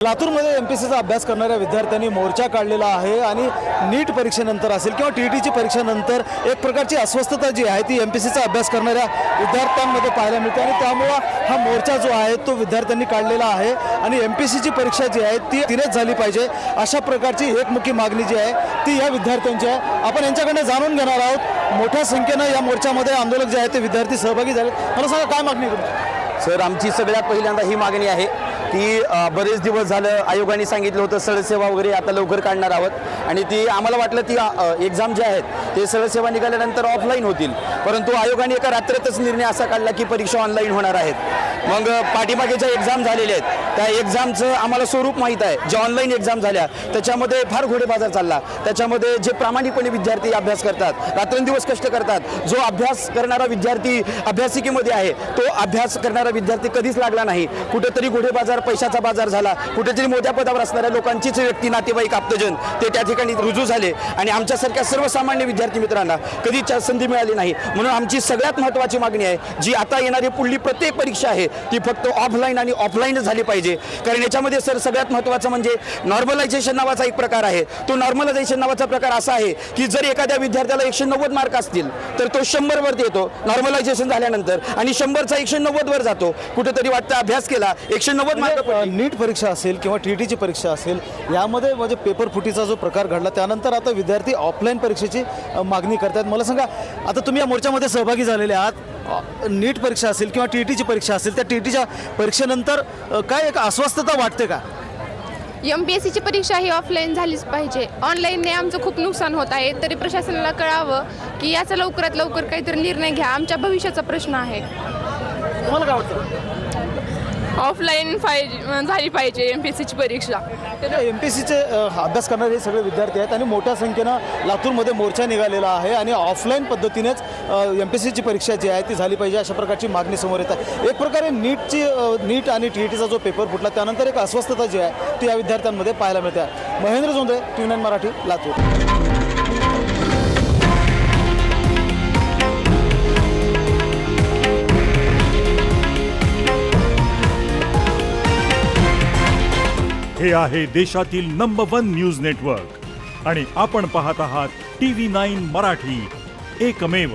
लातूरमध्ये एमपीएससीचा अभ्यास करणाऱ्या विद्यार्थ्यांनी मोर्चा काढलेला आहे आणि नीट परीक्षेनंतर असेल किंवा टीईटीची परीक्षेनंतर एक प्रकारची अस्वस्थता जी आहे ती एमपीएससीचा अभ्यास करणाऱ्या विद्यार्थ्यांमध्ये पाहायला मिळते आणि त्यामुळं हा मोर्चा जो आहे तो विद्यार्थ्यांनी काढलेला आहे आणि एमपीएससीची परीक्षा जी आहे ती तिनेच झाली पाहिजे अशा प्रकारची एकमुखी मागणी जी आहे ती या विद्यार्थ्यांची आहे। आपण यांच्याकडनं जाणून घेणार आहोत। मोठ्या संख्येनं या मोर्चामध्ये आंदोलक जे आहेत ते विद्यार्थी सहभागी झाले। मला सांगा काय मागणी आहे? सर, आमची सगळ्यात पहिल्यांदा ही मागणी आहे की बरेच दिवस झालं आयोगाने सांगितलं होतं सरळसेवा वगैरे आता लवकर काढणार आहोत आणि ती आम्हाला वाटलं ती एक्झाम जे आहेत ते सरळसेवा निघाल्यानंतर ऑफलाईन होतील, परंतु आयोगाने एका रात्रीतच निर्णय असा काढला की परीक्षा ऑनलाईन होणार आहेत। मग पाठीमागे ज्या एक्झाम झालेल्या आहेत त्या एक्झामचं आम्हाला स्वरूप माहीत आहे। ज्या ऑनलाईन एक्झाम झाल्या त्याच्यामध्ये फार घोडेबाजार चालला। त्याच्यामध्ये जे प्रामाणिकपणे विद्यार्थी अभ्यास करतात, रात्रंदिवस कष्ट करतात, जो अभ्यास करणारा विद्यार्थी अभ्यासिकेमध्ये आहे तो अभ्यास करणारा विद्यार्थी कधीच लागला नाही। कुठेतरी घोडेबाजार, पैशाचा बाजार झाला, कुठेतरी मोठ्या पदावर असणाऱ्या लोकांचीच व्यक्ती, नातेवाईक, आप्तजन ते त्या ठिकाणी रुजू झाले आणि आमच्यासारख्या सर्वसामान्य विद्यार्थी मित्रांना कधीच संधी मिळाली नाही। म्हणून आमची सगळ्यात महत्त्वाची मागणी आहे जी आता येणारी पुढली प्रत्येक परीक्षा आहे ती फक्त ऑफलाईन आणि ऑफलाईनच झाली पाहिजे। कारण याच्यामध्ये सर सगळ्यात महत्त्वाचं म्हणजे नॉर्मलायझेशन नावाचा एक प्रकार आहे। तो नॉर्मलायझेशन नावाचा प्रकार असा आहे की जर एखाद्या विद्यार्थ्याला 190 मार्क असतील तर तो 100 वरती येतो नॉर्मलायझेशन झाल्यानंतर आणि 100चा 190 वर जातो। कुठेतरी वाटतं अभ्यास केला 190 मार्क। नीट परीक्षा असेल किंवा टीईटीची परीक्षा असेल यामध्ये म्हणजे पेपर फुटीचा जो प्रकार घडला त्यानंतर आता विद्यार्थी ऑफलाईन परीक्षेची मागणी करतात। मला सांगा, आता तुम्ही या मोर्चामध्ये सहभागी झालेले आहात, नीट परीक्षा असेल किंवा टीईटीची परीक्षा असेल त्या टीईटीच्या परीक्षेनंतर काय एक अस्वस्थता वाटते का? एमपीएससीची परीक्षा ही ऑफलाईन झालीच पाहिजे। ऑनलाईनने आमचं खूप नुकसान होत आहे, तरी प्रशासनाला कळावं की याचा लवकरात लवकर काहीतरी निर्णय घ्या। आमच्या भविष्याचा प्रश्न आहे। तुम्हाला काय वाटतं? ऑफलाईन झाली पाहिजे एमपीएससीची परीक्षा। एमपीएससीचे अभ्यास करणारे हे सगळे विद्यार्थी आहेत आणि मोठ्या संख्येनं लातूरमध्ये मोर्चा निघालेला आहे आणि ऑफलाईन पद्धतीनेच एमपीएससीची परीक्षा जी आहे ती झाली पाहिजे अशा प्रकारची मागणी समोर येत आहे। एक प्रकारे नीट आणि टीईटीचा जो पेपर फुटला त्यानंतर एक अस्वस्थता जी आहे ती या विद्यार्थ्यांमध्ये पाहायला मिळते आहे। महेंद्र जोंधळे, TV9 मराठी, लातूर। हे आहे देशातील नंबर 1 न्यूज नेटवर्क आणि आपण पाहत आहात TV9 मराठी, एकमेव।